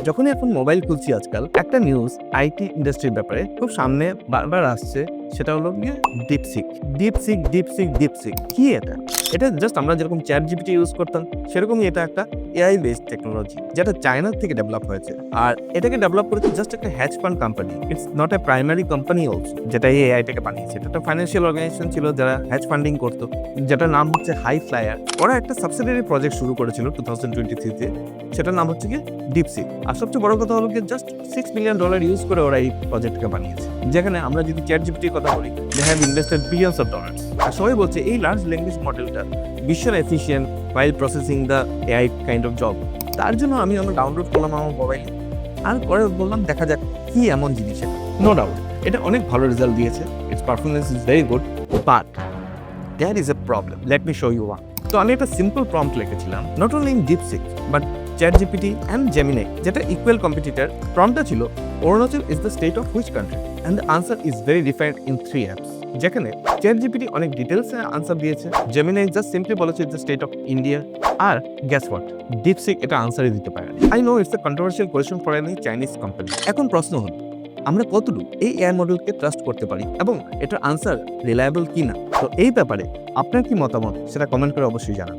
যখনই এখন মোবাইল খুলছি আজকাল একটা নিউজ আইটি ইন্ডাস্ট্রির ব্যাপারে খুব সামনে বারবার আসছে, সেটা হলো গিয়ে ডিপসিক। ডিপসিক কি এটা? এটা জাস্ট আমরা যেরকম চ্যাট জিপিটি ইউজ করতাম সেরকমই এটা একটা এআই বেসড টেকনোলজি যেটা চায়না থেকে ডেভেলপ হয়েছে। আর এটাকে ডেভেলপ করেছে জাস্ট একটা has fund company. It's not a primary company also যেটা এই এআইটাকে বানিয়েছে। এটা একটা ফাইন্যান্সিয়াল অর্গানাইজেশন ছিল যারা হ্যাজ ফান্ডিং করতো, যেটার নাম হচ্ছে হাই ফ্লায়ার। ওরা একটা সাবসিডিয়ারি প্রজেক্ট শুরু করেছিল 2023-তে, সেটার নাম হচ্ছে গিয়ে ডিপসিক। আর সবচেয়ে বড় কথা হলো গিয়ে জাস্ট $6 মিলিয়ন ইউজ করে ওরা এই প্রজেক্টকে বানিয়েছে। যেখানে আমরা যদি চ্যাট জিপিটির কথা বলি, they have invested billions of dollars. আর সবাই বলছে এই লার্জ ল্যাঙ্গুয়েজ মডেলটা ভীষণ efficient while processing the AI kind of job। তার জন্য আমি ডাউনলোড করলাম আমার মোবাইলে, আর পরে বললাম দেখা যাক কি এমন জিনিস এটা। নো ডাউট এটা অনেক ভালো রেজাল্ট দিয়েছে, it's performance is very good, but there is a problem. Let me show you one. তো আমি একটা সিম্পল প্রম্পট লিখেছিলাম, not only in DeepSeek but chat GPT and Gemini, যেটা ইকুয়াল কম্পিটিটর। প্রম্পটটা ছিল Arunachal is the state of which country, and the answer is very different in 3 apps. যেখানে chat GPT অনেক ডিটেলসে আনসার দিয়েছে, জেমিনাই জাস্ট সিম্পলি বলেছে the state of India, R gas what, DeepSeek এটা আনসারই দিতে পারে। I know it's a controversial question for any Chinese company. এখন প্রশ্ন হলো আমরা কতটুকু এই এআই মডেলকে ট্রাস্ট করতে পারি এবং এটার আনসার রিলায়েবল কি না। তো এই ব্যাপারে আপনার কি মতামত সেটা কমেন্ট করে অবশ্যই জানান।